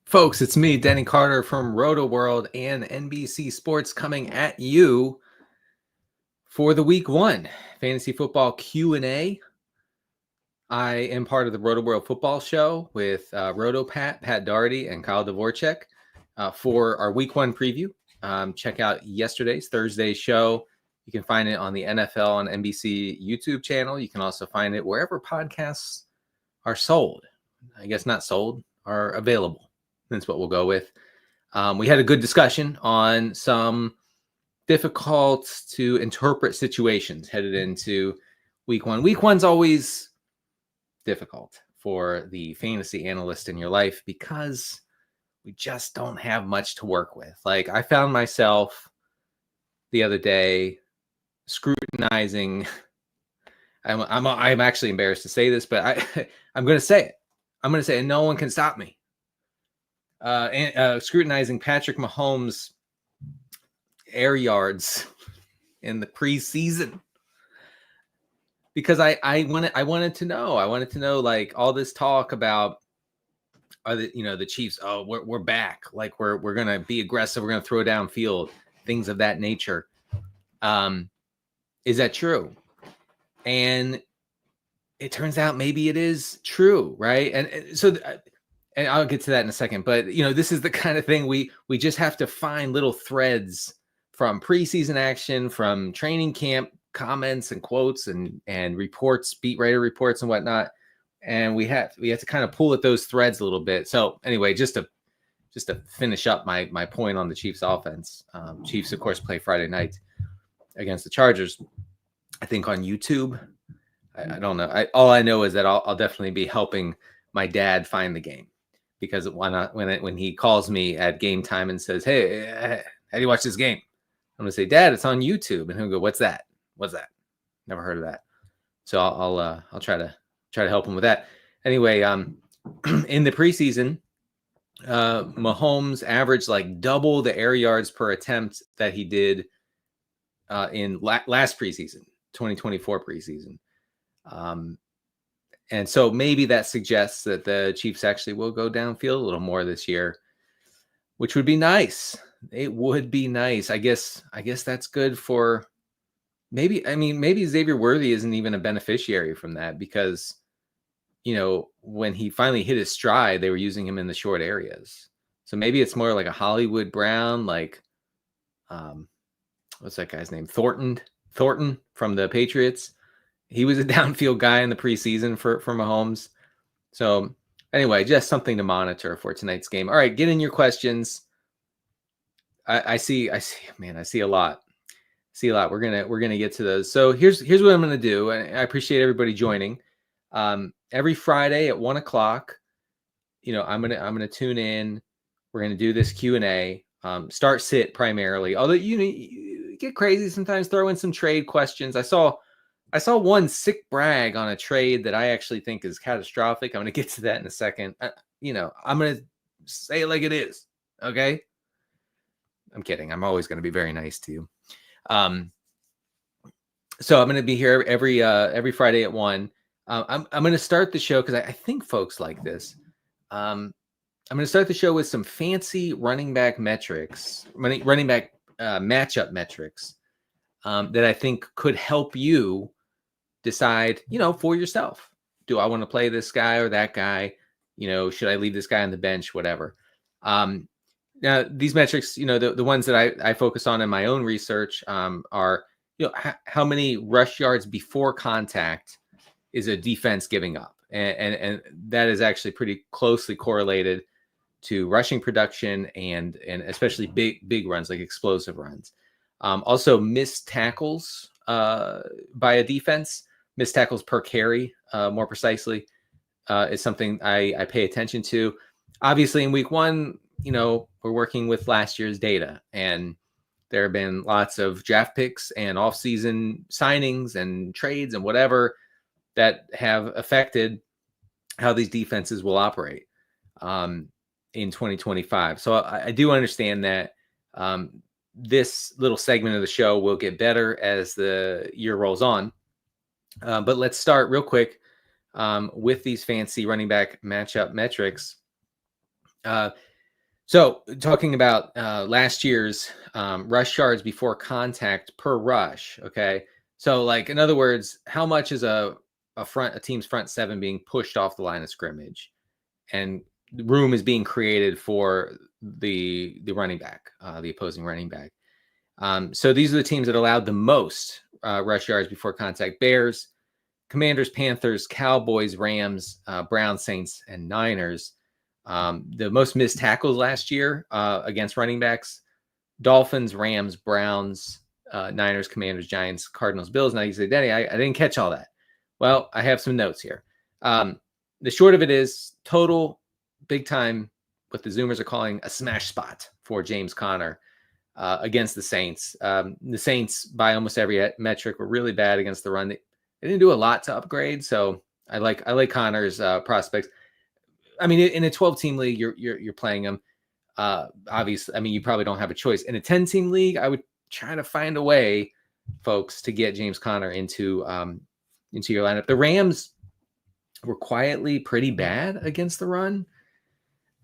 Folks, it's me, Denny Carter from Rotoworld and NBC Sports coming at you for the week one fantasy football Q&A. I am part of the Rotoworld football show with Pat Doherty, and Kyle Dvorak for our week one preview. Check out Thursday's show. You can find it on the NFL and NBC YouTube channel. You can also find it wherever podcasts are sold. I guess not sold, are available. That's what we'll go with. We had a good discussion on some difficult to interpret situations headed into week one. Week one's always difficult for the fantasy analyst in your life because we just don't have much to work with. Like, I found myself the other day scrutinizing. I'm actually embarrassed to say this, but I'm going to say it. I'm going to say it. No one can stop me. Scrutinizing Patrick Mahomes' air yards in the preseason because I wanted to know like all this talk about the Chiefs. Oh, we're back. Like we're gonna be aggressive. We're gonna throw downfield, things of that nature. Is that true? And it turns out maybe it is true, right? And so. And I'll get to that in a second, but this is the kind of thing we just have to find little threads from preseason action, from training camp comments and quotes and reports, beat writer reports and whatnot, and we have to kind of pull at those threads a little bit. So anyway, just to finish up my point on the Chiefs offense, Chiefs of course play Friday night against the Chargers. I think on YouTube. I don't know. All I know is that I'll definitely be helping my dad find the game. Because why not? When he calls me at game time and says, "Hey, how do you watch this game?" I'm gonna say, "Dad, it's on YouTube," and he'll go, "What's that? What's that? Never heard of that." So I'll try to help him with that. Anyway, in the preseason, Mahomes averaged like double the air yards per attempt that he did in last preseason, 2024 preseason. And so maybe that suggests that the Chiefs actually will go downfield a little more this year, which would be nice. It would be nice. I guess that's good for maybe Xavier Worthy isn't even a beneficiary from that because, when he finally hit his stride, they were using him in the short areas. So maybe it's more like a Hollywood Brown, like, what's that guy's name? Thornton from the Patriots. He was a downfield guy in the preseason for Mahomes. So anyway, just something to monitor for tonight's game. All right, get in your questions. I see a lot. We're gonna get to those. So here's what I'm gonna do. I appreciate everybody joining. Every Friday at 1:00, I'm gonna tune in. We're gonna do this Q&A. Start sit primarily. Although you get crazy sometimes, throw in some trade questions. I saw one sick brag on a trade that I actually think is catastrophic. I'm going to get to that in a second. I'm going to say it like it is. Okay. I'm kidding. I'm always going to be very nice to you. So I'm going to be here every Friday at 1. I'm going to start the show because I think folks like this. I'm going to start the show with some fancy running back metrics, running back matchup metrics that I think could help you decide, for yourself. Do I want to play this guy or that guy? Should I leave this guy on the bench? Whatever. Now, these metrics, the ones that I focus on in my own research are, how many rush yards before contact is a defense giving up? And that is actually pretty closely correlated to rushing production and especially big runs, like explosive runs. Also, missed tackles by a defense. Missed tackles per carry, more precisely, is something I pay attention to. Obviously, in week one, we're working with last year's data, and there have been lots of draft picks and offseason signings and trades and whatever that have affected how these defenses will operate in 2025. So I do understand that this little segment of the show will get better as the year rolls on. But let's start real quick with these fancy running back matchup metrics. So talking about last year's rush yards before contact per rush. Okay. So like, in other words, how much is a team's front seven being pushed off the line of scrimmage, and room is being created for the running back, the opposing running back. So these are the teams that allowed the most rush yards before contact: Bears, Commanders, Panthers, Cowboys, Rams, Browns, Saints, and Niners. The most missed tackles last year against running backs: Dolphins, Rams, Browns, Niners, Commanders, Giants, Cardinals, Bills. Now you say, Denny, I didn't catch all that. Well, I have some notes here. The short of it is total big time, what the Zoomers are calling a smash spot for James Conner against the Saints. The Saints, by almost every metric, were really bad against the run. They didn't do a lot to upgrade, so I like Conner's prospects. I mean, in a 12-team league, you're playing him. Obviously, I mean, you probably don't have a choice. In a 10-team league, I would try to find a way, folks, to get James Conner into your lineup. The Rams were quietly pretty bad against the run.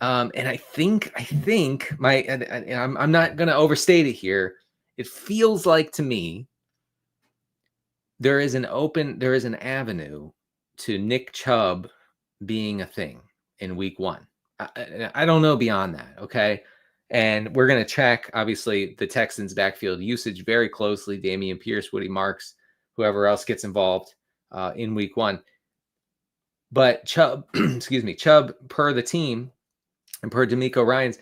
And I think I'm not going to overstate it here. It feels like to me there is an avenue to Nick Chubb being a thing in week 1. I don't know beyond that. Okay. And we're going to check, obviously, the Texans' backfield usage very closely. Dameon Pierce, Woody Marks, whoever else gets involved in week 1. But Chubb, Chubb, per the team and per D'Amico Ryans,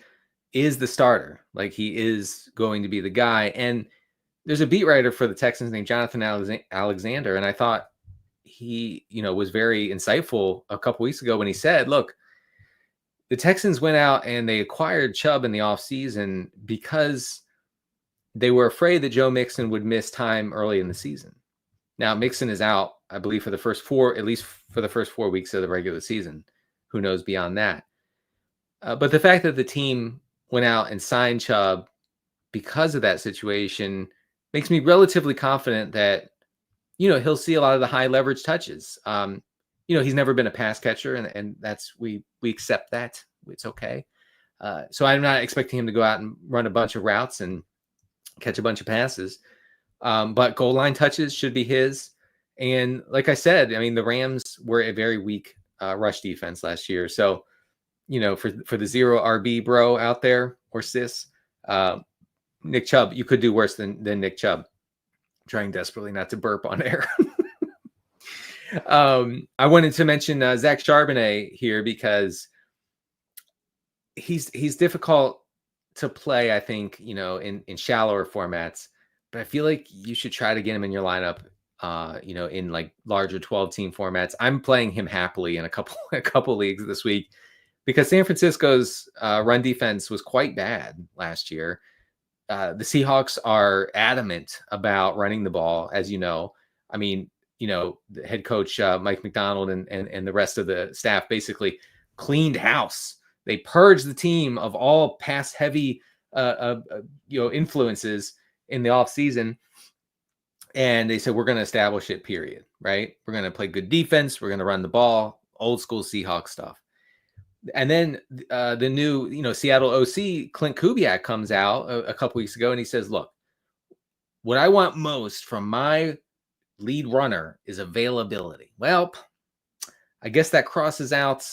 is the starter. Like, he is going to be the guy. And there's a beat writer for the Texans named Jonathan Alexander, and I thought he, was very insightful a couple weeks ago when he said, look, the Texans went out and they acquired Chubb in the offseason because they were afraid that Joe Mixon would miss time early in the season. Now, Mixon is out, I believe, at least for the first 4 weeks of the regular season. Who knows beyond that? But the fact that the team went out and signed Chubb because of that situation makes me relatively confident that, he'll see a lot of the high leverage touches. He's never been a pass catcher, and that's, we accept that. It's okay. So I'm not expecting him to go out and run a bunch of routes and catch a bunch of passes. But goal line touches should be his. And like I said, I mean, the Rams were a very weak rush defense last year. So, for the zero RB bro out there, or sis, Nick Chubb, you could do worse than Nick Chubb. I'm trying desperately not to burp on air. I wanted to mention Zach Charbonnet here because he's difficult to play, I think, in shallower formats, but I feel like you should try to get him in your lineup, in like larger 12-team formats. I'm playing him happily in a couple leagues this week because San Francisco's run defense was quite bad last year. The Seahawks are adamant about running the ball, as you know. I mean, the head coach, Mike McDonald, and the rest of the staff basically cleaned house. They purged the team of all pass-heavy, influences in the offseason. And they said, we're going to establish it, period, right? We're going to play good defense. We're going to run the ball, old school Seahawks stuff. And then the new, Seattle OC, Clint Kubiak, comes out a couple weeks ago, and he says, look, what I want most from my lead runner is availability. Well, I guess that crosses out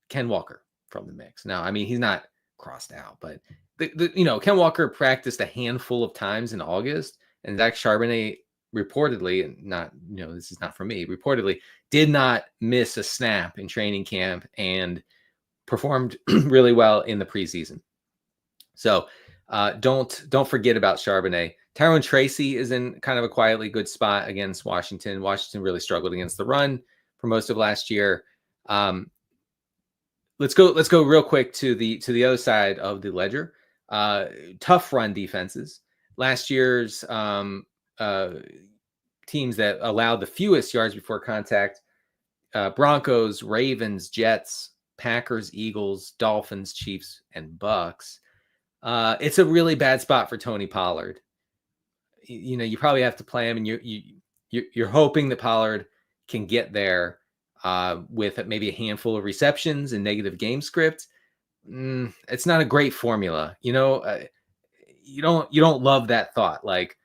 Ken Walker from the mix. Now, I mean, he's not crossed out, but Ken Walker practiced a handful of times in August, and Zach Charbonnet reportedly, and not, this is not from me, reportedly did not miss a snap in training camp and performed really well in the preseason. So don't forget about Charbonnet. Tyrone Tracy is in kind of a quietly good spot against Washington. Washington really struggled against the run for most of last year. Let's go real quick to the other side of the ledger. Tough run defenses. Last year's teams that allowed the fewest yards before contact: Broncos, Ravens, Jets, Packers, Eagles, Dolphins, Chiefs, and Bucks. It's a really bad spot for Tony Pollard. You probably have to play him, and you're hoping that Pollard can get there with maybe a handful of receptions and negative game script. it's not a great formula. You don't love that thought. Like,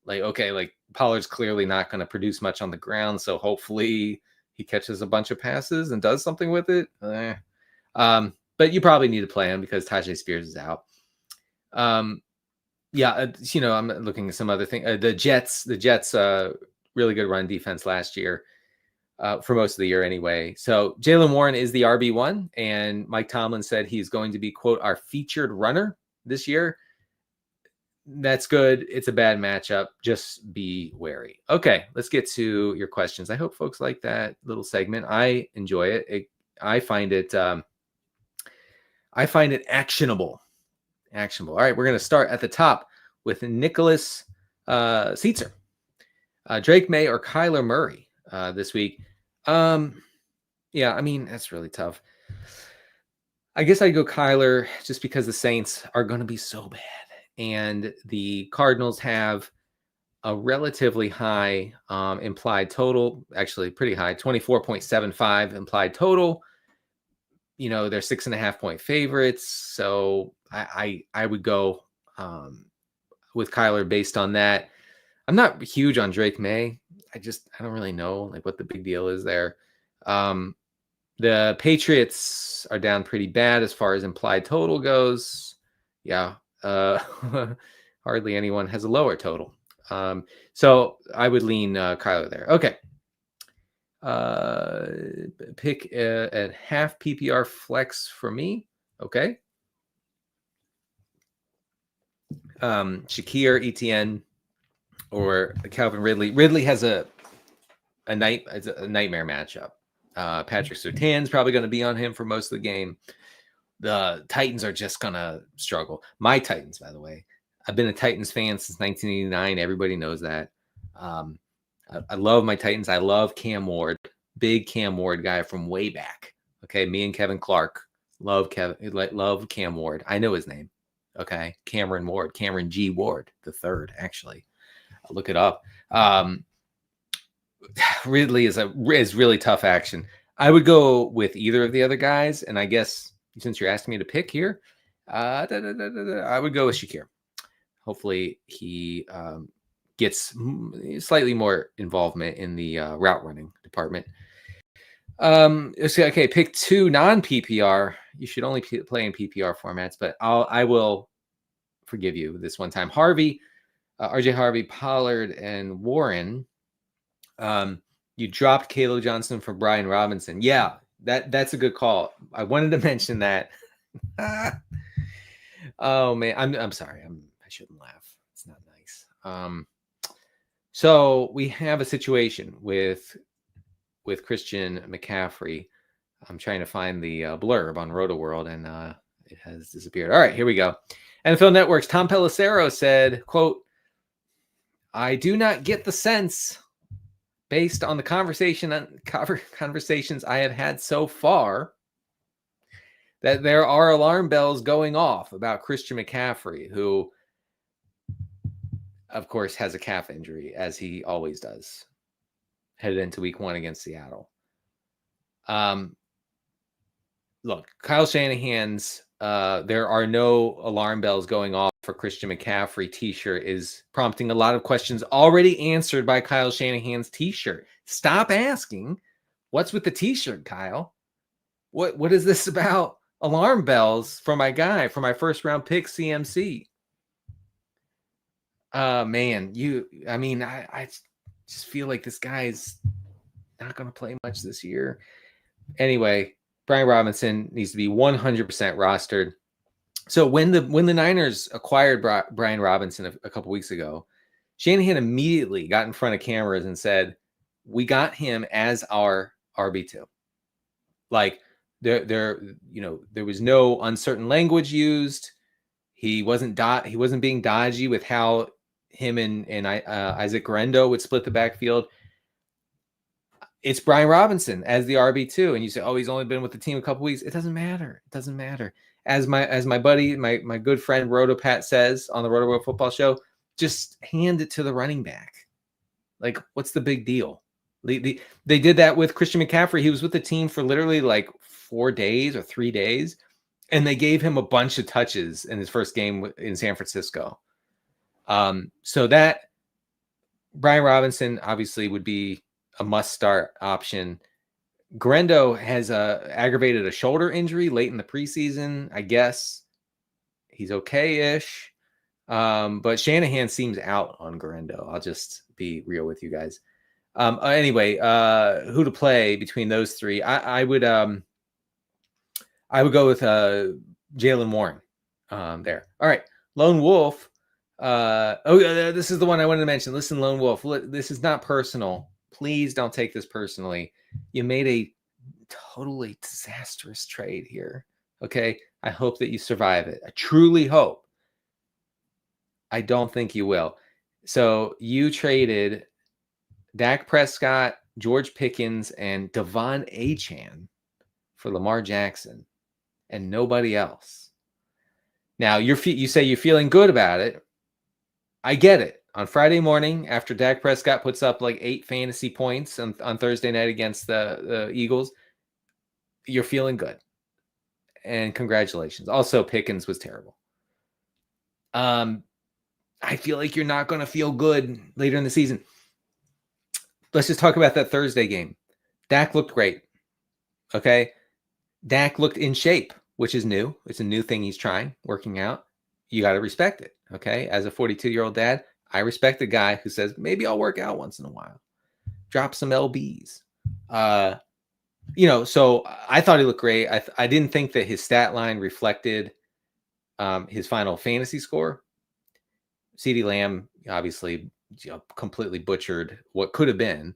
okay, like Pollard's clearly not going to produce much on the ground, so hopefully he catches a bunch of passes and does something with it. But you probably need to play him because Tajay Spears is out. I'm looking at some other thing. The Jets, really good run defense last year, for most of the year anyway. So Jaylen Warren is the RB1, and Mike Tomlin said he's going to be, quote, our featured runner this year. That's good. It's a bad matchup. Just be wary. Okay, let's get to your questions. I hope folks like that little segment. I enjoy it. I find it actionable. All right, we're going to start at the top with Nicholas Seitzer. Drake May or Kyler Murray this week. That's really tough. I guess I'd go Kyler just because the Saints are going to be so bad. And the Cardinals have a relatively high implied total, actually pretty high, 24.75 implied total. They're 6.5-point favorites. So I would go with Kyler based on that. I'm not huge on Drake May. I don't really know like what the big deal is there. The Patriots are down pretty bad as far as implied total goes. Yeah. Hardly anyone has a lower total. So I would lean Kyler there. Okay. Pick a half PPR flex for me. Okay. Shakir, Etienne, or Calvin Ridley. Ridley has a nightmare matchup. Patrick Surtain's probably going to be on him for most of the game. The Titans are just going to struggle. My Titans, by the way. I've been a Titans fan since 1989. Everybody knows that. I love my Titans. I love Cam Ward. Big Cam Ward guy from way back. Okay, me and Kevin Clark love Cam Ward. I know his name. Okay, Cameron Ward. Cameron G. Ward, the third, actually. I'll look it up. Ridley is really tough action. I would go with either of the other guys, and I guess since you're asking me to pick here, I would go with Shakir. Hopefully he gets slightly more involvement in the route running department. Okay, pick two non-PPR. You should only play in PPR formats, but I will forgive you this one time. Harvey, RJ Harvey, Pollard, and Warren. You dropped Kalo Johnson for Brian Robinson. Yeah, that's a good call. I wanted to mention that. Oh man, I'm sorry. I shouldn't laugh. It's not nice. So we have a situation with Christian McCaffrey. I'm trying to find the blurb on Rotoworld, and it has disappeared. All right, here we go. NFL Network's Tom Pelissero said, quote, "I do not get the sense, based on the conversations I have had so far, that there are alarm bells going off about Christian McCaffrey, who, of course, has a calf injury, as he always does, headed into week 1 against Seattle." Look, Kyle Shanahan's there are no alarm bells going off for Christian McCaffrey t-shirt is prompting a lot of questions already answered by Kyle Shanahan's t-shirt. Stop asking, what's with the t-shirt, Kyle? What is this about alarm bells for my guy, for my first round pick, CMC? Man, I just feel like this guy's not going to play much this year. Anyway, Brian Robinson needs to be 100% rostered. So when the Niners acquired Brian Robinson a couple weeks ago, Shanahan immediately got in front of cameras and said, "We got him as our RB2." Like there was no uncertain language used. He wasn't being dodgy with how him and Isaac Guerendo would split the backfield. It's Brian Robinson as the RB2, and you say, "Oh, he's only been with the team a couple weeks." It doesn't matter. It doesn't matter. As my buddy, my good friend Rotopat says on the Rotoworld Football Show, just hand it to the running back. Like, what's the big deal? They did that with Christian McCaffrey. He was with the team for literally like 4 days or 3 days, And they gave him a bunch of touches in his first game in San Francisco. So that Brian Robinson obviously would be a must-start option. Grendo has aggravated a shoulder injury late in the preseason. I guess he's okay-ish. But Shanahan seems out on Grendo. I'll just be real with you guys. Anyway, who to play between those three? I would go with Jaylen Warren there. All right, Lone Wolf. This is the one I wanted to mention. Listen, Lone Wolf, this is not personal. Please don't take this personally. You made a totally disastrous trade here. Okay, I hope that you survive it. I truly hope. I don't think you will. So you traded Dak Prescott, George Pickens, and Devon Achane for Lamar Jackson and nobody else. Now, you say you're feeling good about it. I get it. On Friday morning, after Dak Prescott puts up like 8 fantasy points on Thursday night against the Eagles, you're feeling good. And congratulations. Also, Pickens was terrible. I feel like you're not going to feel good later in the season. Let's just talk about that Thursday game. Dak looked great. Okay. Dak looked in shape, which is new. It's a new thing he's trying, working out. You got to respect it. Okay. As a 42-year-old dad, I respect a guy who says, maybe I'll work out once in a while. Drop some LBs. So I thought he looked great. I didn't think that his stat line reflected his final fantasy score. CeeDee Lamb obviously completely butchered what could have been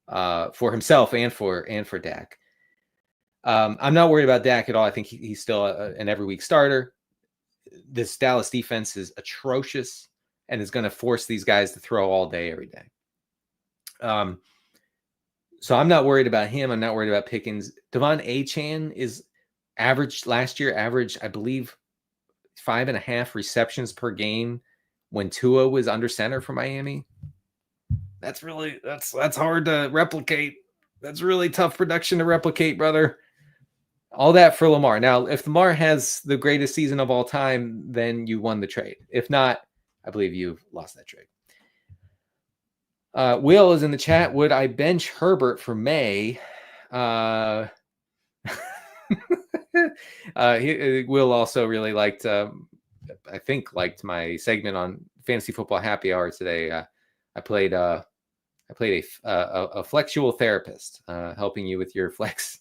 for himself and for Dak. I'm not worried about Dak at all. I think he's still an every week starter. This Dallas defense is atrocious and is going to force these guys to throw all day, every day. So I'm not worried about him. I'm not worried about Pickens. Devon Achane is last year, I believe, 5.5 receptions per game when Tua was under center for Miami. That's hard to replicate. That's really tough production to replicate, brother. All that for Lamar. Now, if Lamar has the greatest season of all time, then you won the trade. If not, I believe you've lost that trade. Will is in the chat. Would I bench Herbert for May? Will also really liked my segment on Fantasy Football Happy Hour today. I played a flexual therapist, helping you with your flex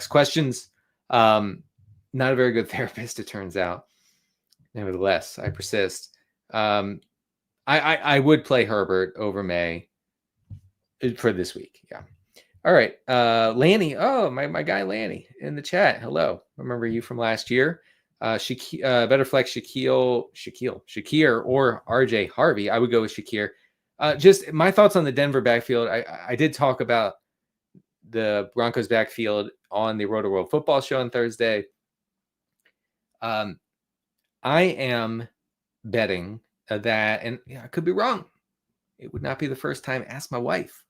questions. Not a very good therapist, it turns out. Nevertheless, I persist. I would play Herbert over May for this week. Yeah. All right. Lanny. Oh, my guy Lanny in the chat. Hello. Remember you from last year. Better flex Shakir or RJ Harvey. I would go with Shakir. Just my thoughts on the Denver backfield. I did talk about the Broncos backfield on the Rotoworld football show on Thursday. I am betting that, and I could be wrong. It would not be the first time. Ask my wife,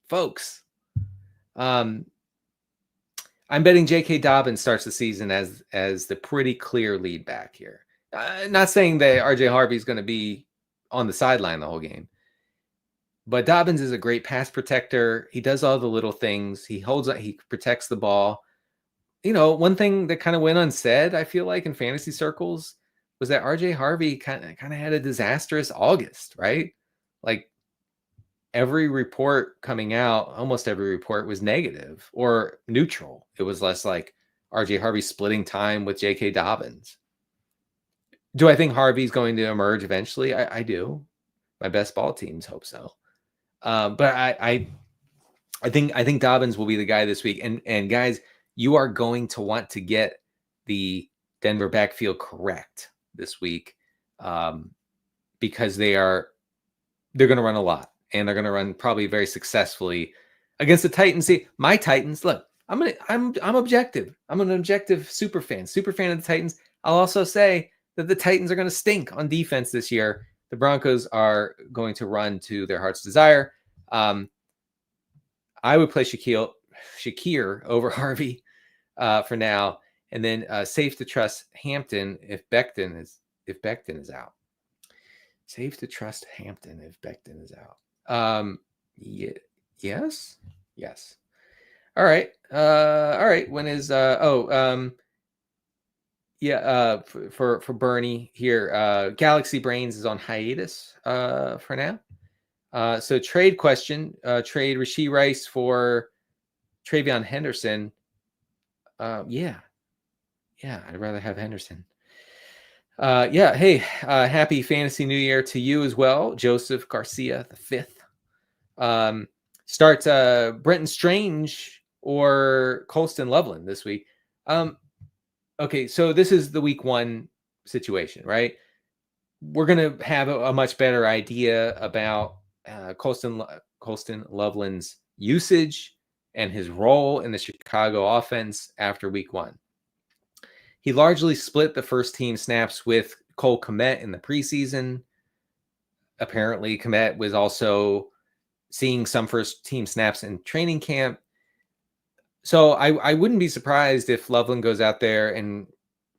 folks. I'm betting J.K. Dobbins starts the season as the pretty clear lead back here. Not saying that RJ Harvey is going to be on the sideline the whole game, but Dobbins is a great pass protector. He does all the little things. He protects the ball. One thing that kind of went unsaid, I feel like, in fantasy circles was that RJ Harvey kind of had a disastrous August, right? Like every report coming out, almost every report was negative or neutral. It was less like RJ Harvey splitting time with J.K. Dobbins. Do I think Harvey's going to emerge eventually? I do. My best ball teams hope so. But I think Dobbins will be the guy this week. And guys, you are going to want to get the Denver backfield correct this week because they're going to run a lot, and they're going to run probably very successfully against the Titans. See, my Titans, look, I'm objective. I'm an objective super fan of the Titans. I'll also say that the Titans are going to stink on defense this year. The Broncos are going to run to their heart's desire. I would play Shakir over Harvey. for now. And then safe to trust Hampton if Becton is out. Safe to trust Hampton if Becton is out. Yes. All right. When is for Bernie here, Galaxy Brains is on hiatus for now. So trade question, trade Rashee Rice for Travion Henderson. Yeah, I'd rather have Henderson. Hey, happy Fantasy New Year to you as well, Joseph Garcia the fifth. Start Brenton Strange or Colston Loveland this week. Okay, so this is the week 1 situation, right? We're going to have a much better idea about Colston Loveland's usage and his role in the Chicago offense after week 1. He largely split the first team snaps with Cole Kmet in the preseason. Apparently, Kmet was also seeing some first team snaps in training camp. So I wouldn't be surprised if Loveland goes out there and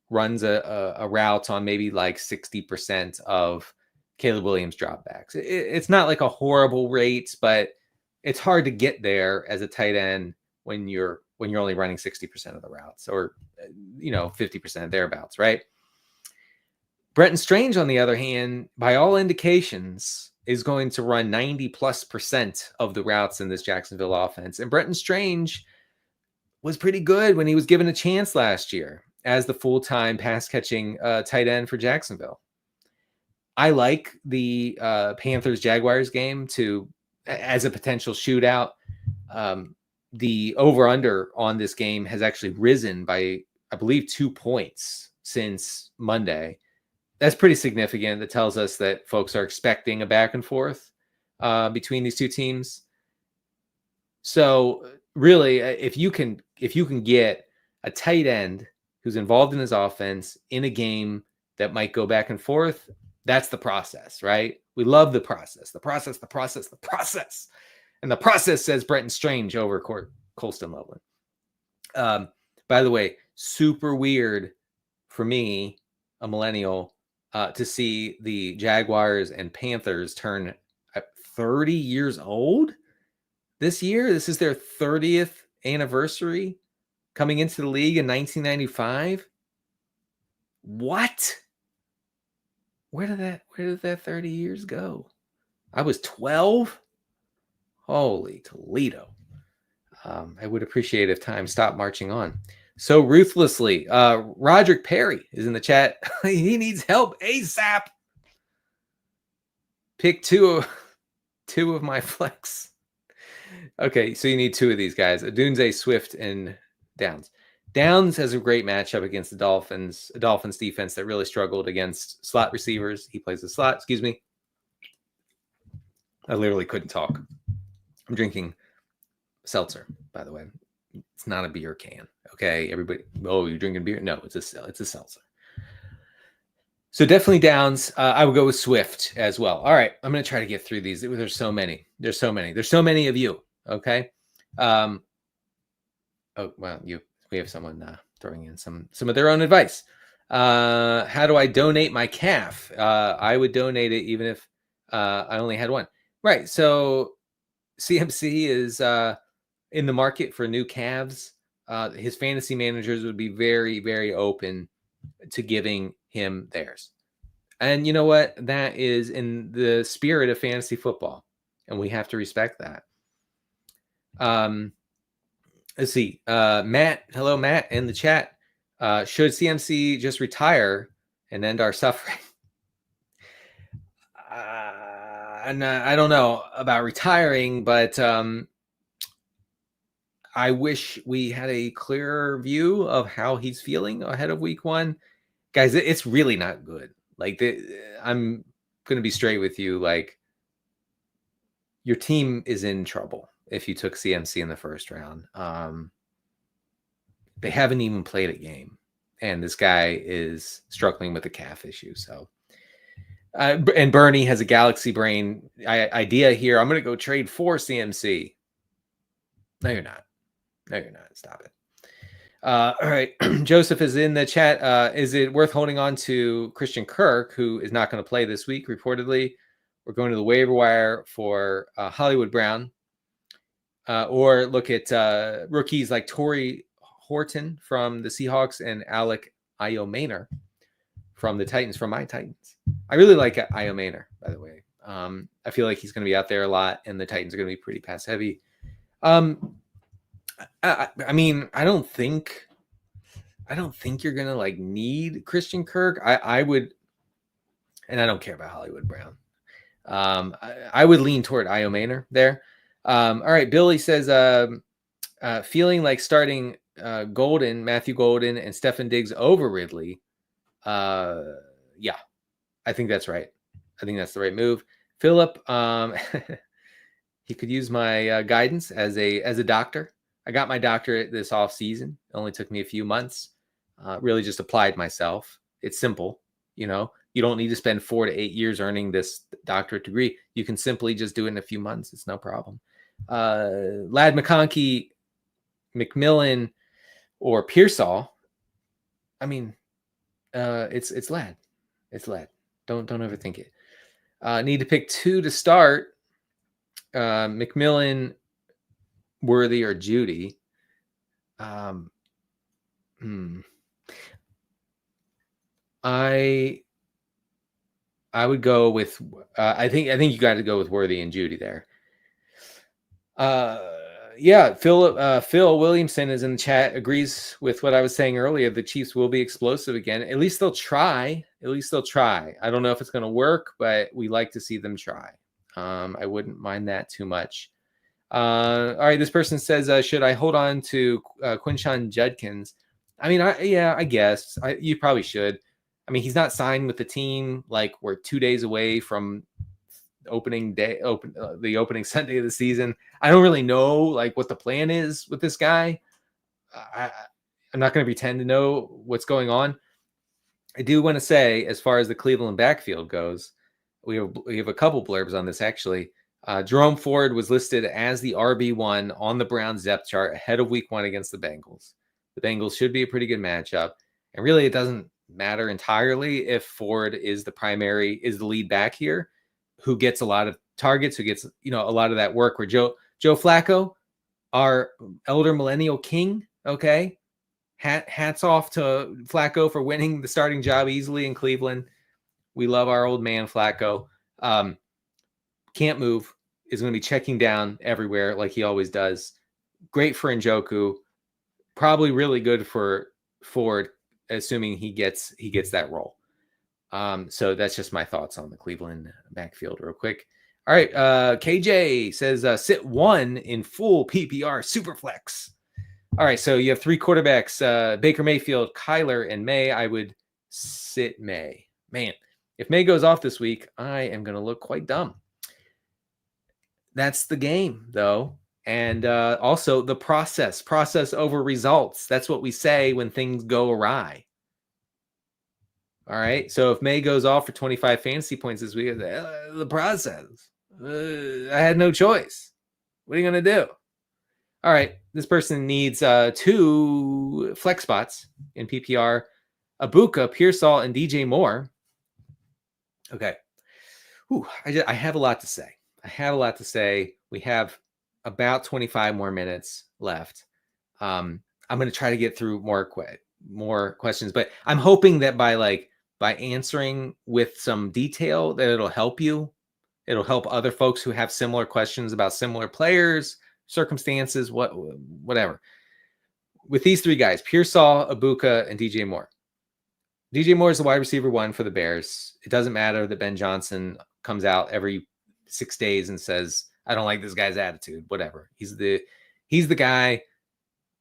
runs a route on maybe like 60% of Caleb Williams dropbacks. It's not like a horrible rate, but it's hard to get there as a tight end when you're only running 60% of the routes, or 50% thereabouts, right? Brenton Strange, on the other hand, by all indications, is going to run 90+% of the routes in this Jacksonville offense. And Brenton Strange was pretty good when he was given a chance last year as the full-time pass-catching tight end for Jacksonville. I like the Panthers-Jaguars game as a potential shootout. The over-under on this game has actually risen by, I believe, 2 points since Monday. That's pretty significant. That tells us that folks are expecting a back and forth between these two teams. So really, if you can get a tight end who's involved in his offense in a game that might go back and forth, that's the process, right? We love the process. And the process says Brenton Strange over Colston Loveland. By the way, super weird for me, a millennial, to see the Jaguars and Panthers turn 30 years old this year. This is their 30th anniversary coming into the league in 1995. What? Where did that 30 years go? I was 12. Holy Toledo. I would appreciate if time stopped marching on so ruthlessly. Roderick Perry is in the chat. He needs help ASAP. Pick two of my flex. Okay, so you need 2 of these guys: Adunze Swift and Downs. Downs has a great matchup against the Dolphins, a Dolphins defense that really struggled against slot receivers. He plays the slot. Excuse me. I literally couldn't talk. I'm drinking seltzer, by the way. It's not a beer can. Okay, everybody. Oh, you're drinking beer? No, it's a seltzer. So definitely Downs. I would go with Swift as well. All right, I'm going to try to get through these. There's so many. There's so many of you. Okay. Oh well, we have someone throwing in some of their own advice. How do I donate my calf? I would donate it even if I only had one. Right. So CMC is in the market for new calves. His fantasy managers would be very, very open to giving him theirs. And you know what? That is in the spirit of fantasy football, and we have to respect that. Let's see. Matt, hello, Matt, in the chat. Should CMC just retire and end our suffering? And I don't know about retiring, but I wish we had a clearer view of how he's feeling ahead of week 1. Guys, it's really not good. Like, I'm going to be straight with you. Like, your team is in trouble if you took CMC in the first round. They haven't even played a game, and this guy is struggling with a calf issue. So, and Bernie has a galaxy brain idea here. I'm going to go trade for CMC. No, you're not. Stop it. All right. Joseph is in the chat. Is it worth holding on to Christian Kirk, who is not going to play this week, reportedly? We're going to the waiver wire for Hollywood Brown. Or look at rookies like Torrey Horton from the Seahawks and Alec Iomaner from the Titans, from my Titans. I really like Iomaner, by the way. I feel like he's going to be out there a lot, and the Titans are going to be pretty pass heavy. I mean, I don't think you're gonna like need Christian Kirk. I would, and I don't care about Hollywood Brown. I would lean toward Iomaner there. All right, Billy says, feeling like starting Matthew Golden, and Stefan Diggs over Ridley. Yeah, I think that's right. I think that's the right move. Philip, he could use my guidance as a doctor. I got my doctorate this off season. It only took me a few months. Really just applied myself. It's simple. You don't need to spend 4 to 8 years earning this doctorate degree. You can simply just do it in a few months. It's no problem. Lad McConkey, McMillan, or Pearsall. I mean, it's Lad. It's Lad. Don't overthink it. Need to pick 2 to start. McMillan, Worthy, or Judy. I would go with I think you got to go with Worthy and Judy there. Yeah, Phil Williamson is in the chat, agrees with what I was saying earlier. The Chiefs will be explosive again. At least they'll try. I don't know if it's going to work, but we like to see them try. I wouldn't mind that too much. All right, this person says, should I hold on to Quinshon Judkins? I mean, I guess you probably should. I mean, he's not signed with the team. Like, we're 2 days away from the opening Sunday of the season. I don't really know like what the plan is with this guy. I'm not going to pretend to know what's going on. I do want to say, as far as the Cleveland backfield goes, we have a couple blurbs on this actually. Jerome Ford was listed as the RB1 on the Browns depth chart ahead of week 1 against the Bengals. The Bengals should be a pretty good matchup. And really, it doesn't matter entirely if Ford is the lead back here, who gets a lot of targets, who gets, a lot of that work, where Joe Flacco, our elder millennial king, okay? Hats off to Flacco for winning the starting job easily in Cleveland. We love our old man Flacco. Can't move, is going to be checking down everywhere like he always does. Great for Njoku. Probably really good for Ford, assuming he gets that role. So that's just my thoughts on the Cleveland backfield real quick. All right, KJ says, sit 1 in full PPR Superflex. All right, so you have 3 quarterbacks, Baker Mayfield, Kyler, and May. I would sit May. Man, if May goes off this week, I am going to look quite dumb. That's the game, though. And also the process over results. That's what we say when things go awry. All right. So if May goes off for 25 fantasy points this week, the process. I had no choice. What are you going to do? All right. This person needs 2 flex spots in PPR. Abuka, Pearsall, and DJ Moore. Okay. I have a lot to say. We have about 25 more minutes left. I'm going to try to get through more questions, but I'm hoping that by answering with some detail that it'll help you. It'll help other folks who have similar questions about similar players, circumstances, whatever. With these 3 guys, Pearsall, Abuka, and DJ Moore. DJ Moore is the wide receiver 1 for the Bears. It doesn't matter that Ben Johnson comes out every 6 days and says, I don't like this guy's attitude, whatever. He's the guy.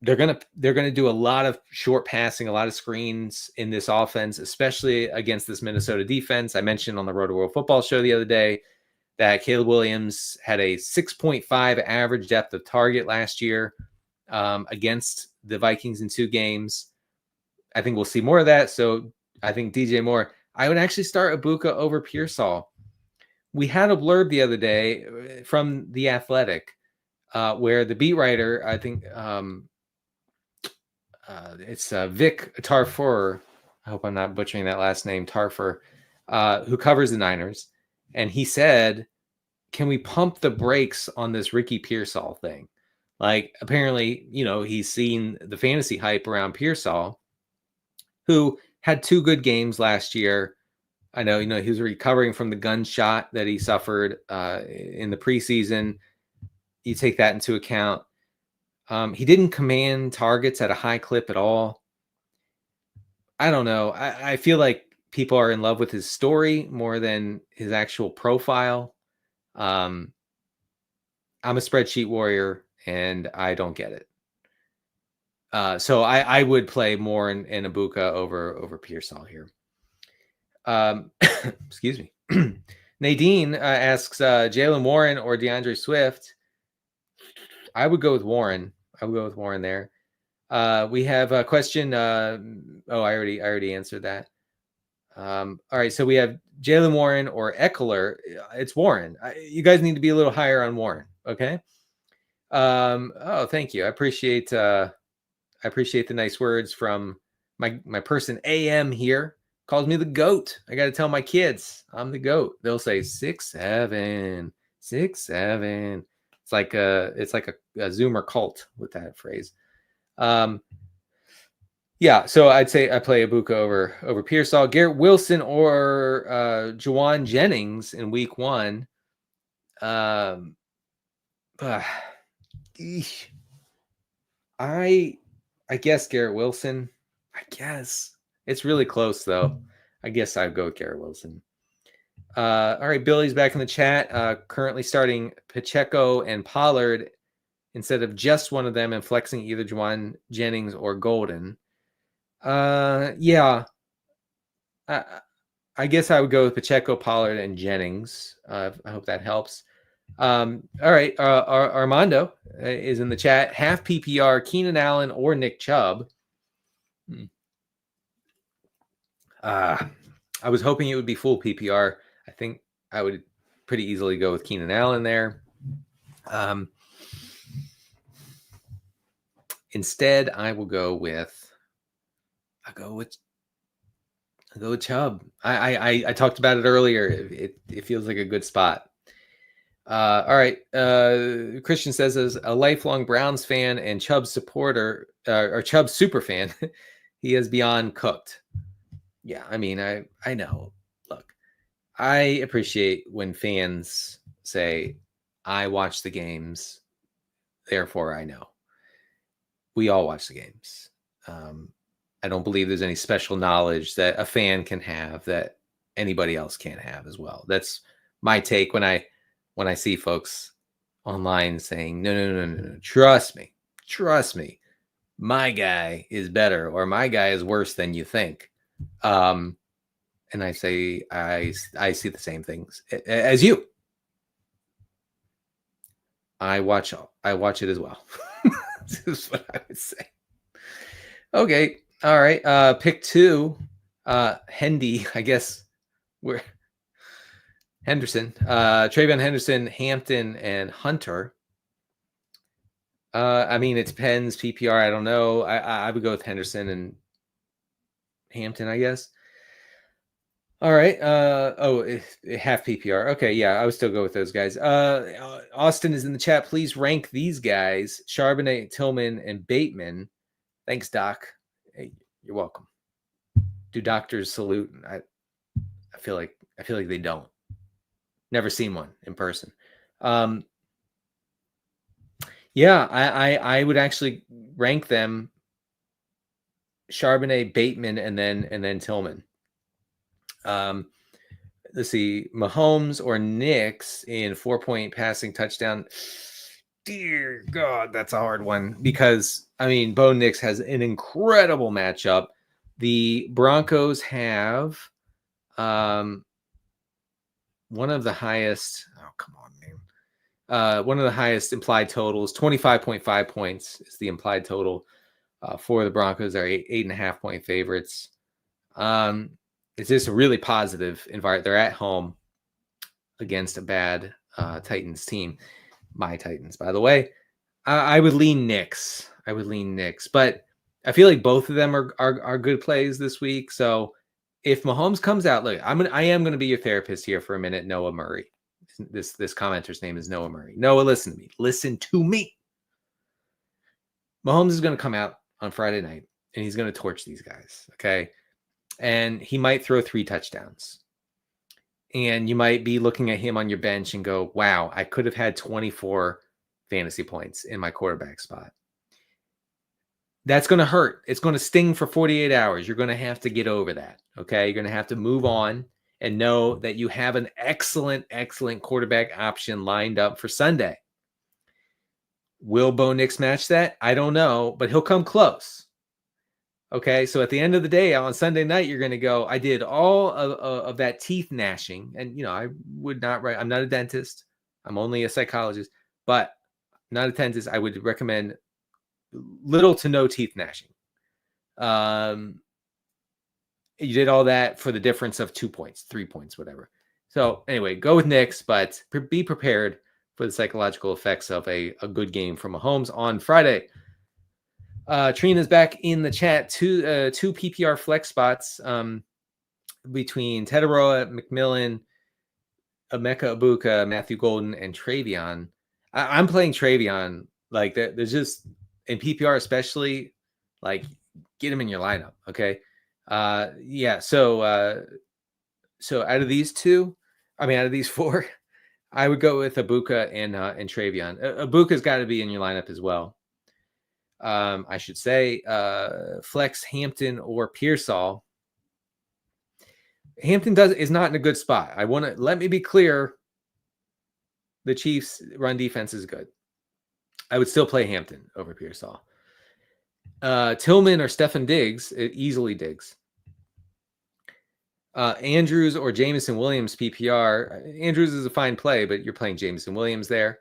They're gonna do a lot of short passing, a lot of screens in this offense, especially against this Minnesota defense. I mentioned on the Rotoworld football show the other day that Caleb Williams had a 6.5 average depth of target last year against the Vikings in 2 games. I think we'll see more of that. So I think DJ Moore, I would actually start Abuka over Pearsall. We had a blurb the other day from The Athletic where the beat writer, I think it's Vic Tarfur. I hope I'm not butchering that last name, Tarfur, who covers the Niners. And he said, can we pump the brakes on this Ricky Pearsall thing? Like, apparently, he's seen the fantasy hype around Pearsall, who had 2 good games last year. I know, he was recovering from the gunshot that he suffered in the preseason. You take that into account. He didn't command targets at a high clip at all. I don't know. I feel like people are in love with his story more than his actual profile. I'm a spreadsheet warrior, and I don't get it. So I would play more in Ibuka over Pearsall here. Excuse me. Nadine asks Jalen Warren or DeAndre Swift. I would go with Warren. There. We have a question. I already answered that. All right, so we have Jalen Warren or Eckler. It's Warren. You guys need to be a little higher on Warren, okay? Thank you. I appreciate the nice words from my person AM here. Calls me the GOAT. I got to tell my kids I'm the GOAT. They'll say 6'7", 6'7". It's like a Zoomer cult with that phrase. Yeah, so I'd say I play Ibuka over Pearsall. Garrett Wilson or Juwan Jennings in week 1. I guess Garrett Wilson. I guess. It's really close, though. I guess I'd go with Garrett Wilson. All right, Billy's back in the chat. Currently starting Pacheco and Pollard instead of just one of them and flexing either Juwan Jennings or Golden. Yeah. I guess I would go with Pacheco, Pollard, and Jennings. I hope that helps. All right. Armando is in the chat. Half PPR, Keenan Allen or Nick Chubb. I was hoping it would be full PPR. I think I would pretty easily go with Keenan Allen there. Instead, I'll go with Chubb. I talked about it earlier. It feels like a good spot. All right. Christian says, as a lifelong Browns fan and Chubb supporter, or Chubb super fan, he is beyond cooked. Yeah, I mean, I know. Look, I appreciate when fans say, I watch the games, therefore I know. We all watch the games. I don't believe there's any special knowledge that a fan can have that anybody else can't have as well. That's my take when I see folks online saying, no, trust me, my guy is better or my guy is worse than you think. And I say, I see the same things as you. I watch it as well. This is what I would say. Okay. All right. Pick 2. Hendy, I guess we're Henderson, Travion Henderson, Hampton, and Hunter. I mean, it depends. PPR, I don't know. I would go with Henderson and Hampton, I guess. All right. Half PPR. Okay, yeah, I would still go with those guys. Austin is in the chat. Please rank these guys: Charbonnet, Tillman, and Bateman. Thanks, Doc. Hey, you're welcome. Do doctors salute? I feel like they don't. Never seen one in person. Yeah, I would actually rank them: Charbonnet, Bateman, and then Tillman. Let's see, Mahomes or Nix in 4-point passing touchdown. Dear God, that's a hard one because, I mean, Bo Nix has an incredible matchup. The Broncos have one of the highest, one of the highest implied totals, 25.5 points is the implied total for the Broncos. They're 8.5 point favorites. It's just a really positive environment. They're at home against a bad Titans team. My Titans, by the way. I would lean Knicks. But I feel like both of them are good plays this week. So if Mahomes comes out, look, I am gonna be your therapist here for a minute, Noah Murray. This commenter's name is Noah Murray. Noah, listen to me. Listen to me. Mahomes is gonna come out on Friday night and he's gonna torch these guys. Okay. And he might throw 3 touchdowns. And you might be looking at him on your bench and go, wow, I could have had 24 fantasy points in my quarterback spot. That's going to hurt. It's going to sting for 48 hours. You're going to have to get over that. Okay. You're going to have to move on and know that you have an excellent, excellent quarterback option lined up for Sunday. Will Bo Nix match that? I don't know, but he'll come close. Okay. So at the end of the day, on Sunday night, you're going to go, I did all of that teeth gnashing. And, I would not write, I'm not a dentist. I'm only a psychologist, but not a dentist. I would recommend little to no teeth gnashing. You did all that for the difference of 2 points, 3 points, whatever. So anyway, go with Knicks, but be prepared for the psychological effects of a good game from Mahomes on Friday. Trina's back in the chat. Two PPR flex spots between Tediroa, McMillan, Emeka Ibuka, Matthew Golden, and Travion. I'm playing Travion. Like there's just in PPR especially, like get him in your lineup. Okay. Yeah. So out of these 4, I would go with Ibuka and Travion. Ibuka's got to be in your lineup as well. I should say flex Hampton or Pearsall. Hampton is not in a good spot. Let me be clear. The Chiefs' run defense is good. I would still play Hampton over Pearsall. Tillman or Stefan Diggs, easily Diggs. Andrews or Jameson Williams PPR. Andrews is a fine play, but you're playing Jameson Williams there.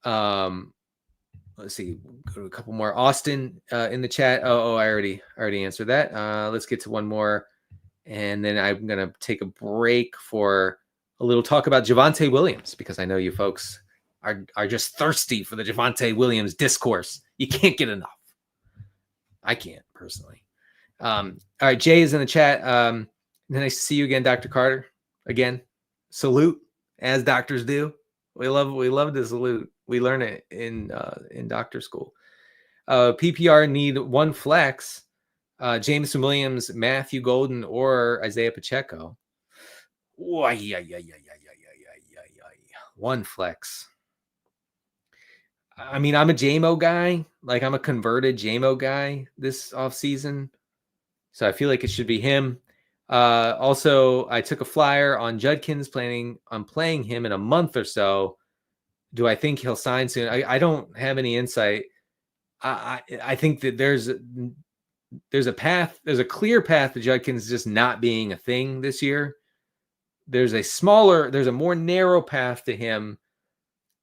Let's see. Go to a couple more. Austin in the chat. Oh, I already answered that. Let's get to one more, and then I'm gonna take a break for a little talk about Javonte Williams because I know you folks are just thirsty for the Javonte Williams discourse. You can't get enough. I can't personally. All right, Jay is in the chat. Nice to see you again, Dr. Carter. Again, salute as doctors do. We love to salute. We learn it in doctor school. PPR need 1 flex. Jameson Williams, Matthew Golden, or Isaiah Pacheco. Oh, yeah. 1 flex. I mean, I'm a JMO guy. Like I'm a converted JMO guy this offseason. So I feel like it should be him. Also, I took a flyer on Judkins, planning on playing him in a month or so. Do I think he'll sign soon? I don't have any insight. I think that there's a path. There's a clear path to Judkins just not being a thing this year. There's a more narrow path to him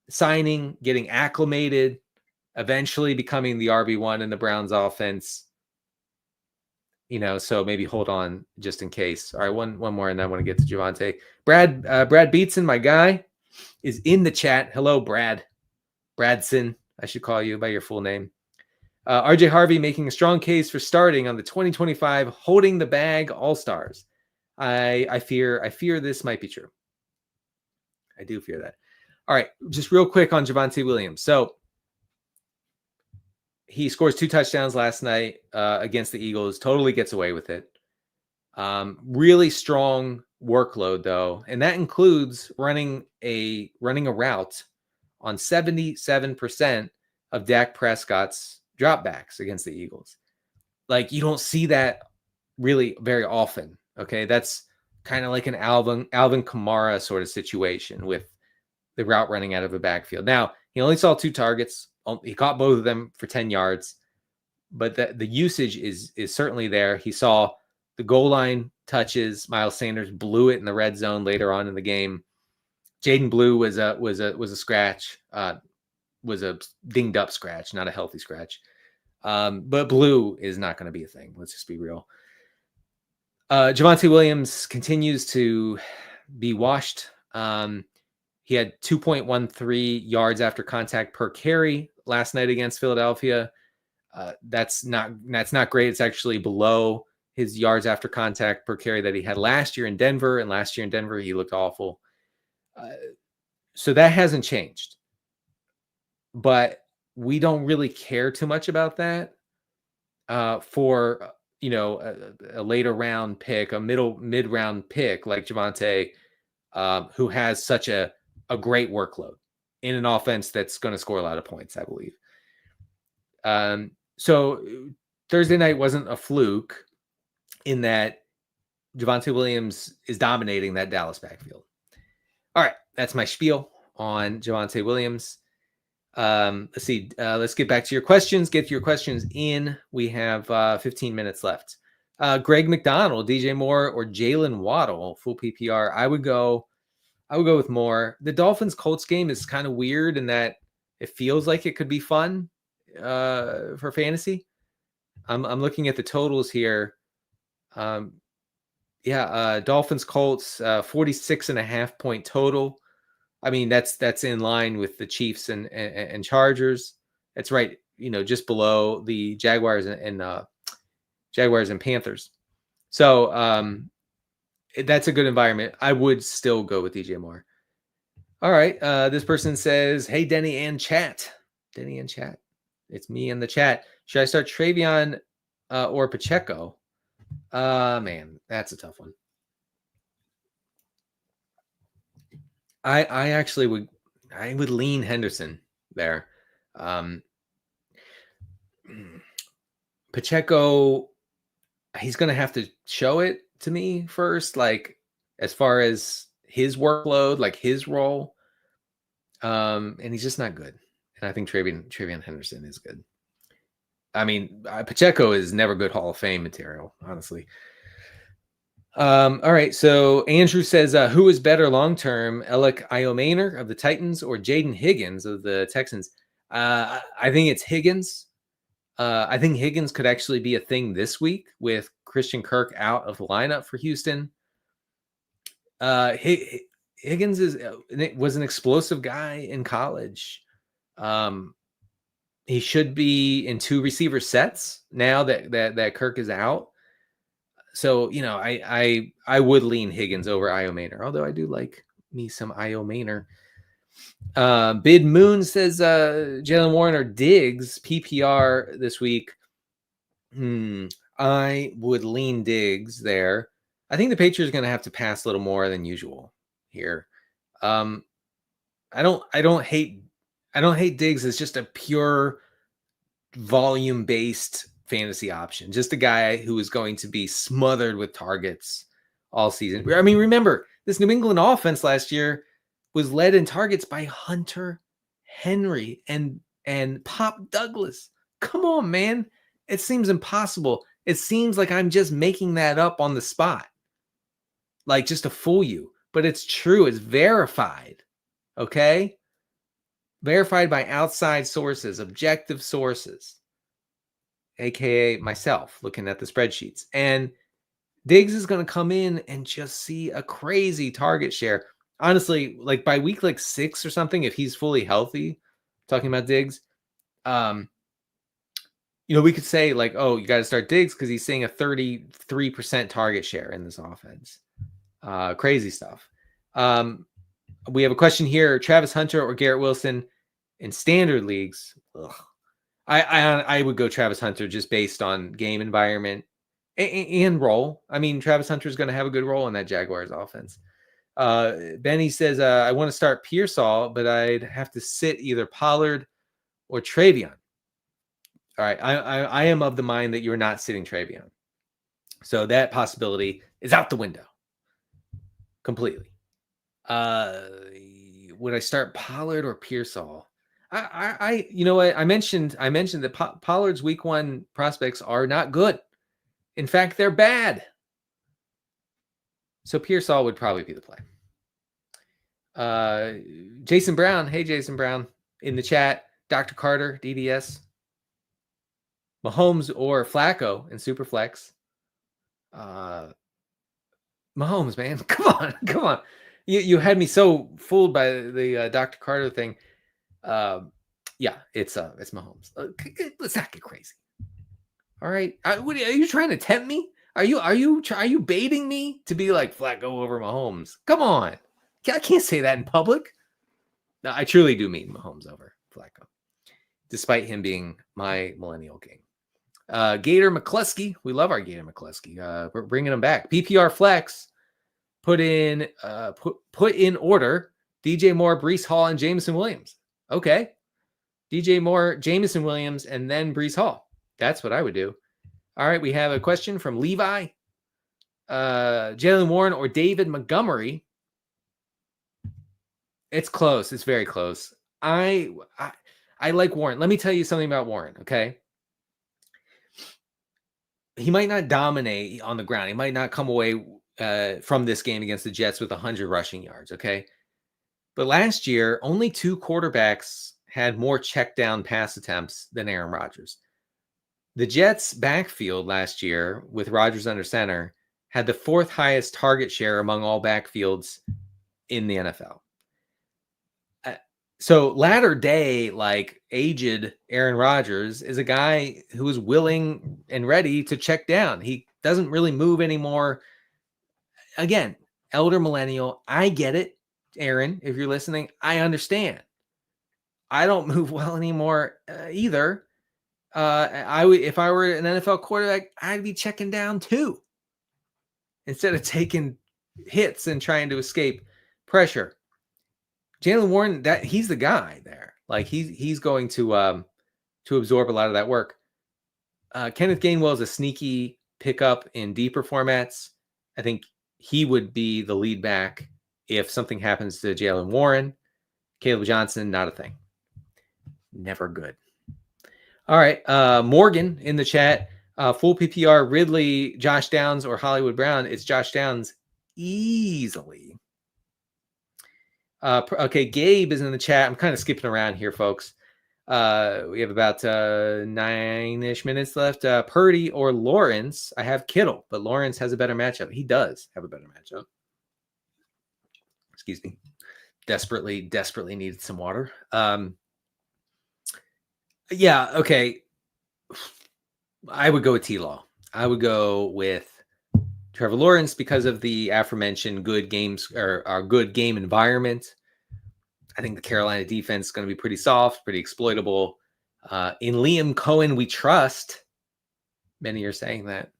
signing, getting acclimated, eventually becoming the RB1 in the Browns offense. So maybe hold on just in case. All right, one more, and then I want to get to Javonte. Brad Beatson, my guy, is in the chat. Hello, Brad. Bradson, I should call you by your full name. RJ Harvey making a strong case for starting on the 2025 Holding the Bag All-Stars. I fear this might be true. I do fear that. All right, just real quick on Javonte Williams. So he scores 2 touchdowns last night against the Eagles. Totally gets away with it. Really strong workload though, and that includes running a route on 77% of Dak Prescott's dropbacks against the Eagles. Like you don't see that really very often. Okay, that's kind of like an Alvin Kamara sort of situation with the route running out of a backfield. Now he only saw 2 targets. He caught both of them for 10 yards, but the usage is certainly there. He saw the goal line touches. Miles Sanders blew it in the red zone later on in the game. Jaden Blue was a scratch, was a dinged up scratch, not a healthy scratch. But Blue is not going to be a thing. Let's just be real. Javonte Williams continues to be washed. He had 2.13 yards after contact per carry last night against Philadelphia. That's not great. It's actually below his yards after contact per carry that he had last year in Denver. And last year in Denver, he looked awful. So that hasn't changed. But we don't really care too much about that for, a later round pick, a mid-round pick like Javonte, who has such a great workload in an offense that's going to score a lot of points, I believe. So Thursday night wasn't a fluke in that Javonte Williams is dominating that Dallas backfield. All right, that's my spiel on Javonte Williams. Let's see. Let's get back to your questions. Get your questions in. We have 15 minutes left. Greg McDonald, DJ Moore, or Jalen Waddle, full PPR. I would go with Moore. The Dolphins Colts game is kind of weird in that it feels like it could be fun for fantasy. I'm looking at the totals here. Dolphins Colts 46.5 point total. I mean, that's in line with the Chiefs and Chargers. That's right, just below the Jaguars and Panthers. So that's a good environment. I would still go with DJ Moore. All right. This person says, "Hey, Denny and chat. It's me in the chat. Should I start Travion or Pacheco?" Man, that's a tough one. I actually would lean Henderson there. Pacheco, he's going to have to show it to me first, like as far as his workload, like his role. And he's just not good. And I think Travion Henderson is good. I mean, Pacheco is never good Hall of Fame material, honestly. All right. So Andrew says, who is better long-term, Alec Iomaner of the Titans or Jaden Higgins of the Texans? I think it's Higgins. I think Higgins could actually be a thing this week with Christian Kirk out of the lineup for Houston. Higgins was an explosive guy in college. He should be in 2 receiver sets now that Kirk is out. So, I would lean Higgins over Iomaner, although I do like me some Iomaner. Bid Moon says Jalen Warren or Diggs PPR this week. I would lean Diggs there. I think the Patriots are going to have to pass a little more than usual here. I don't hate Diggs as just a pure volume based fantasy option, just a guy who is going to be smothered with targets all season. I mean, remember this New England offense last year was led in targets by Hunter Henry and Pop Douglas. Come on, man. It seems impossible. It seems like I'm just making that up on the spot, like just to fool you, but it's true. It's verified. Okay. Verified by outside sources, objective sources, aka myself, looking at the spreadsheets. And Diggs is going to come in and just see a crazy target share. Honestly, like by week 6 or something, if he's fully healthy, talking about Diggs, we could say like, oh, you got to start Diggs because he's seeing a 33% target share in this offense. Crazy stuff. We have a question here: Travis Hunter or Garrett Wilson in standard leagues? Ugh. I would go Travis Hunter just based on game environment and role. I mean, Travis Hunter is going to have a good role in that Jaguars offense. Benny says, I want to start Pearsall, but I'd have to sit either Pollard or Travion. All right. I am of the mind that you're not sitting Travion. So that possibility is out the window completely. Would I start Pollard or Pearsall? You know what? I mentioned that Pollard's week 1 prospects are not good. In fact, they're bad. So Pearsall would probably be the play. Jason Brown. Hey, Jason Brown in the chat. Dr. Carter, DDS. Mahomes or Flacco in Superflex. Mahomes, man. Come on. You had me so fooled by the Dr. Carter thing. Yeah, it's Mahomes. Let's not get crazy. All right. What, are you trying to tempt me? Are you baiting me to be like Flacco over Mahomes? Come on. I can't say that in public. No, I truly do mean Mahomes over Flacco, despite him being my millennial king. Gator McCluskey. We love our Gator McCluskey. We're bringing him back. PPR flex. Put in order DJ Moore, Breece Hall, and Jameson Williams. Okay. DJ Moore, Jameson Williams, and then Breece Hall. That's what I would do. All right. We have a question from Levi. Jalen Warren or David Montgomery. It's close. It's very close. I like Warren. Let me tell you something about Warren, okay? He might not dominate on the ground. He might not come away from this game against the Jets with 100 rushing yards, okay? But last year, only 2 quarterbacks had more check down pass attempts than Aaron Rodgers. The Jets' backfield last year, with Rodgers under center, had the 4th highest target share among all backfields in the NFL. So latter day, like aged Aaron Rodgers is a guy who is willing and ready to check down. He doesn't really move anymore. Again, elder millennial. I get it, Aaron. If you're listening, I understand. I don't move well anymore either. If I were an NFL quarterback, I'd be checking down too, instead of taking hits and trying to escape pressure. Jalen Warren, that he's the guy there. Like he's going to absorb a lot of that work. Kenneth Gainwell is a sneaky pickup in deeper formats. I think he would be the lead back if something happens to Jalen Warren. Caleb Johnson, not a thing. Never good. All right. Morgan in the chat. Full PPR, Ridley, Josh Downs, or Hollywood Brown. It's Josh Downs easily. Okay, Gabe is in the chat. I'm kind of skipping around here, folks. We have about 9-ish minutes left. Purdy or Lawrence. I have Kittle, but Lawrence has a better matchup. He does have a better matchup. Excuse me. Desperately needed some water. Yeah, okay. I would go with T-Law. I would go with Trevor Lawrence because of the aforementioned good games or our good game environment. I think the Carolina defense is going to be pretty soft, pretty exploitable. In Liam Cohen, we trust. Many are saying that.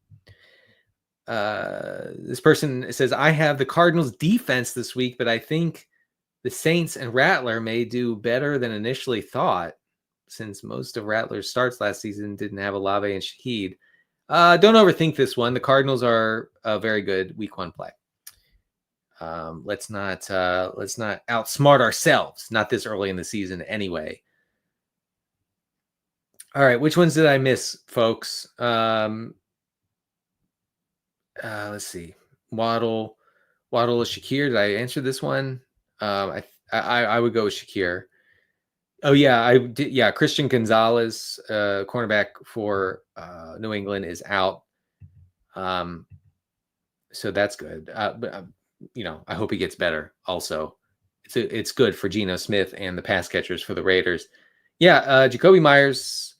This person says, I have the Cardinals defense this week, but I think the Saints and Rattler may do better than initially thought, since most of Rattler's starts last season didn't have Olave and Shaheed. Don't overthink this one. The Cardinals are a very good week 1 play. Let's not outsmart ourselves. Not this early in the season, anyway. All right, which ones did I miss, folks? Let's see. Waddle is Shakir. Did I answer this one? I would go with Shakir. Oh yeah, I did. Yeah, Christian Gonzalez, cornerback for New England, is out. So that's good. But I hope he gets better. Also, it's good for Geno Smith and the pass catchers for the Raiders. Yeah, Jacoby Myers.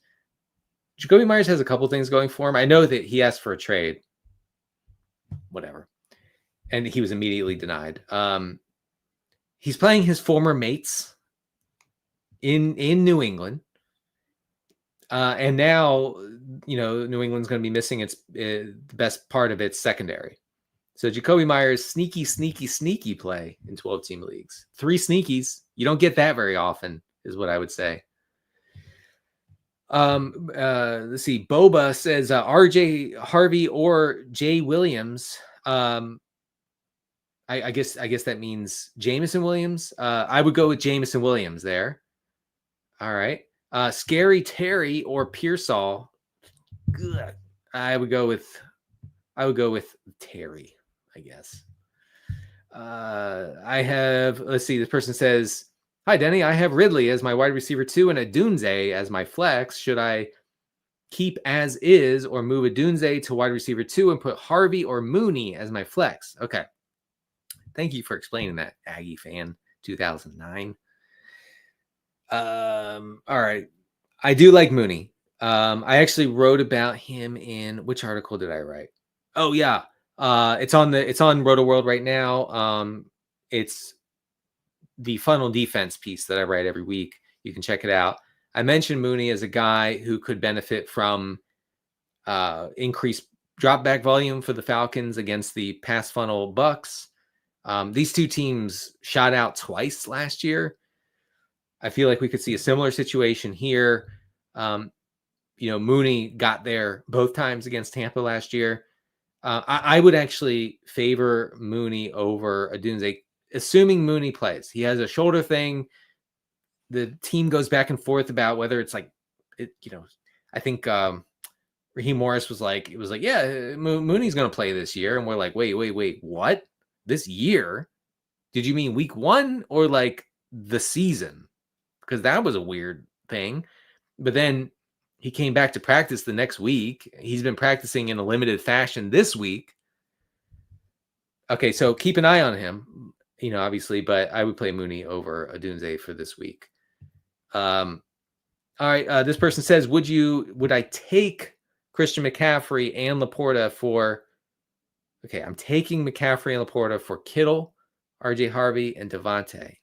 Jacoby Myers has a couple things going for him. I know that he asked for a trade. Whatever, and he was immediately denied. He's playing his former mates in New England. And now, New England's going to be missing the best part of its secondary. So Jacoby Myers, sneaky play in 12-team leagues. 3 sneakies. You don't get that very often, is what I would say. Let's see. Boba says RJ Harvey or Jay Williams. I guess that means Jameson Williams. I would go with Jameson Williams there. All right. Scary Terry or Pearsall. Good. I would go with Terry, I guess. Let's see. This person says, hi, Denny. I have Ridley as my wide receiver 2 and Adunze as my flex. Should I keep as is or move Adunze to wide receiver 2 and put Harvey or Mooney as my flex? Okay. Thank you for explaining that, Aggie fan 2009. All right. I do like Mooney. I actually wrote about him in which article did I write? Oh yeah. It's on Rotoworld right now. It's the funnel defense piece that I write every week. You can check it out. I mentioned Mooney as a guy who could benefit from increased drop back volume for the Falcons against the pass funnel Bucks. These two teams shot out twice last year. I feel like we could see a similar situation here. Mooney got there both times against Tampa last year. I would actually favor Mooney over Odunze, assuming Mooney plays. He has a shoulder thing. The team goes back and forth about whether it's I think Raheem Morris was like, yeah, Mooney's going to play this year. And we're like, wait, what? This year? Did you mean week 1 or like the season? Because that was a weird thing. But then he came back to practice the next week. He's been practicing in a limited fashion this week. Okay, so keep an eye on him, obviously, but I would play Mooney over Odunze for this week. All right, this person says, would I take Christian McCaffrey and Laporta for... Okay, I'm taking McCaffrey and Laporta for Kittle, RJ Harvey, and Devontae.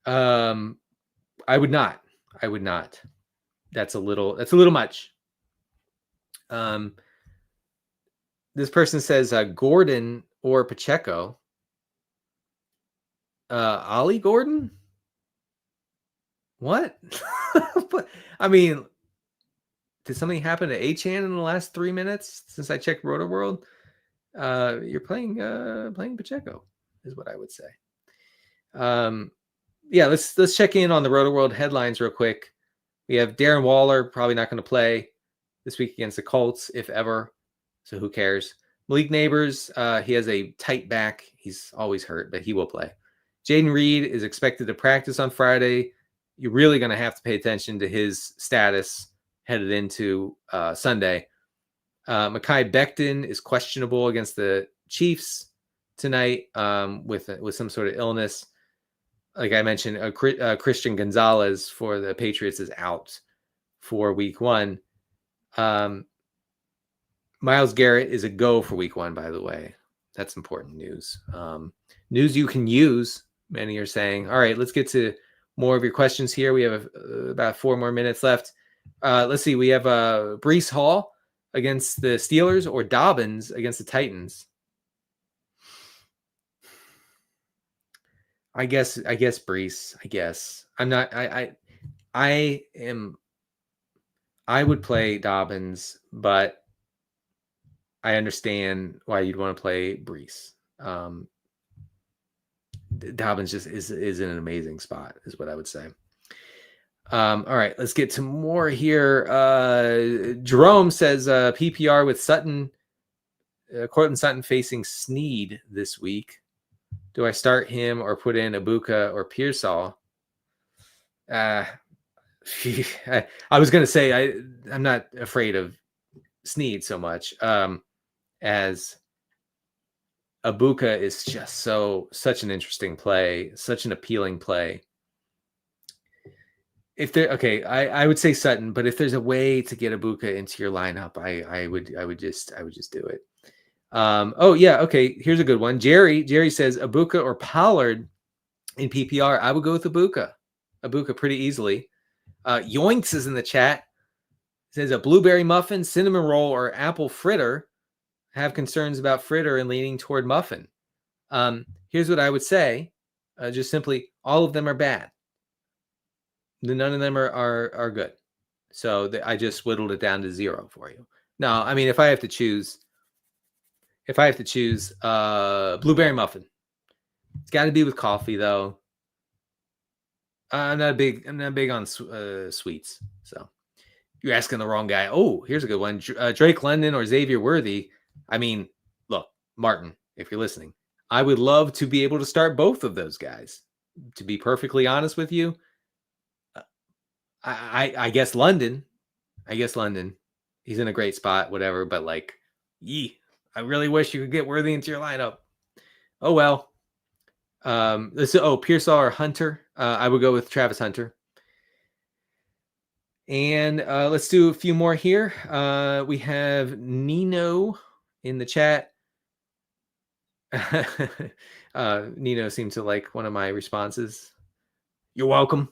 I would not. That's a little much. This person says Gordon or Pacheco. Ollie Gordon? What? I mean, did something happen to Achane in the last 3 minutes since I checked Rotoworld? You're playing Pacheco, is what I would say. Yeah, let's check in on the Rotoworld headlines real quick. We have Darren Waller probably not going to play this week against the Colts, if ever. So who cares? Malik Neighbors, he has a tight back. He's always hurt, but he will play. Jaden Reed is expected to practice on Friday. You're really going to have to pay attention to his status headed into Sunday. Mekhi Becton is questionable against the Chiefs tonight with some sort of illness. Like I mentioned, Christian Gonzalez for the Patriots is out for week 1. Myles Garrett is a go for week 1, by the way. That's important news. News you can use, many are saying. All right, let's get to more of your questions here. We have about 4 more minutes left. Let's see. We have Breece Hall against the Steelers or Dobbins against the Titans. I guess Breece. I guess I'm not. I would play Dobbins, but I understand why you'd want to play Breece. Dobbins just is in an amazing spot, is what I would say. All right, let's get to more here. Jerome says PPR with Sutton, Cortland Sutton facing Snead this week. Do I start him or put in Ibuka or Pearsall? I was going to say I'm not afraid of Snead so much as Ibuka is just such an interesting play, such an appealing play. I would say Sutton, but if there's a way to get Ibuka into your lineup, I would just do it. Here's a good one. Jerry says Ibuka or Pollard in PPR. I would go with Ibuka pretty easily. Yoinks is in the chat. Says a blueberry muffin, cinnamon roll, or apple fritter. Have concerns about fritter and leaning toward muffin. Here's what I would say. Just simply, all of them are bad. None of them are good. So I just whittled it down to 0 for you. No, I mean, if I have to choose blueberry muffin, it's got to be with coffee though. I'm not big on sweets. So you're asking the wrong guy. Oh, here's a good one. Drake London or Xavier Worthy. I mean, look, Martin, if you're listening, I would love to be able to start both of those guys. To be perfectly honest with you, I guess London. He's in a great spot, whatever. But I really wish you could get Worthy into your lineup. Oh well. Pearsall or Hunter. I would go with Travis Hunter. And let's do a few more here. We have Nino in the chat. Nino seems to like one of my responses. You're welcome.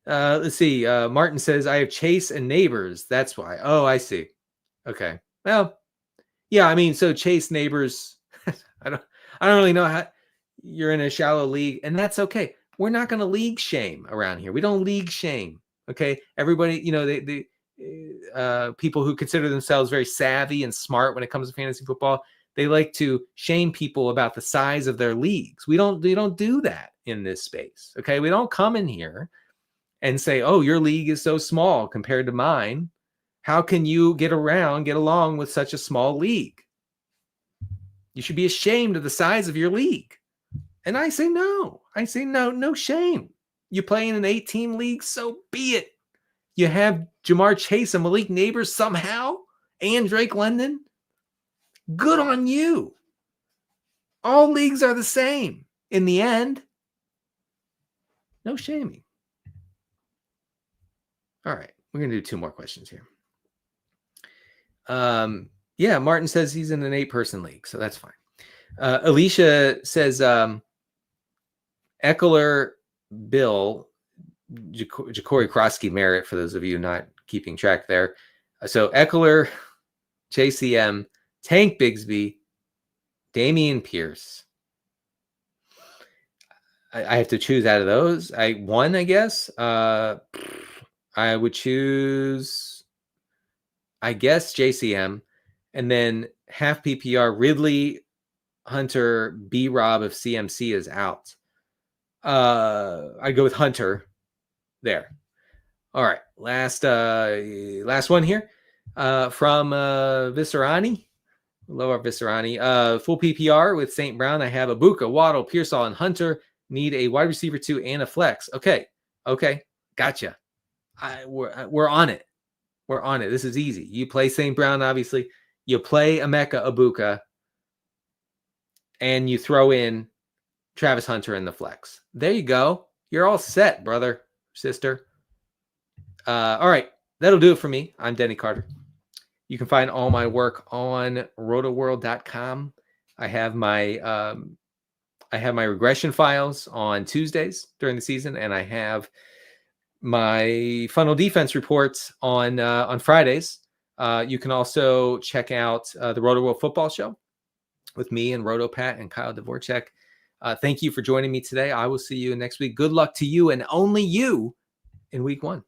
Let's see. Martin says, I have Chase and Neighbors. That's why. Oh, I see. Okay. Well, yeah, I mean, so Chase Neighbors, I don't really know how you're in a shallow league, and that's okay. We're not going to league shame around here. We don't league shame. Okay. Everybody, the people who consider themselves very savvy and smart when it comes to fantasy football, they like to shame people about the size of their leagues. We don't do that in this space. Okay. We don't come in here and say, oh, your league is so small compared to mine. How can you get along with such a small league? You should be ashamed of the size of your league. And I say no. No shame. You play in an 8-team league, so be it. You have Jamar Chase and Malik Neighbors somehow, and Drake London. Good on you. All leagues are the same in the end. No shaming. All right, we're going to do 2 more questions here. Yeah, Martin says he's in an 8-person league, so that's fine. Alicia says Eckler, Bill, Ja'Cory Krosky Merritt, for those of you not keeping track there. So Eckler, JCM, Tank Bigsby, Damian Pierce. I have to choose out of those. I guess. I would choose, I guess, JCM, and then half PPR, Ridley, Hunter, B-Rob if CMC is out. I go with Hunter there. All right. Last one here from Viscerani. Lower Viscerani. Full PPR with St. Brown. I have Ibuka, Waddle, Pearsall, and Hunter. Need a wide receiver 2 and a flex. Okay. Gotcha. We're on it. We're on it. This is easy. You play St. Brown, obviously. You play Emeka Ibuka, and you throw in Travis Hunter in the flex. There you go. You're all set, brother, sister. All right. That'll do it for me. I'm Denny Carter. You can find all my work on rotoworld.com. I have my regression files on Tuesdays during the season, and I have my funnel defense reports on Fridays. You can also check out the Rotoworld Football Show with me and RotoPat and Kyle Dvorak. Thank you for joining me today. I will see you next week. Good luck to you and only you in week 1.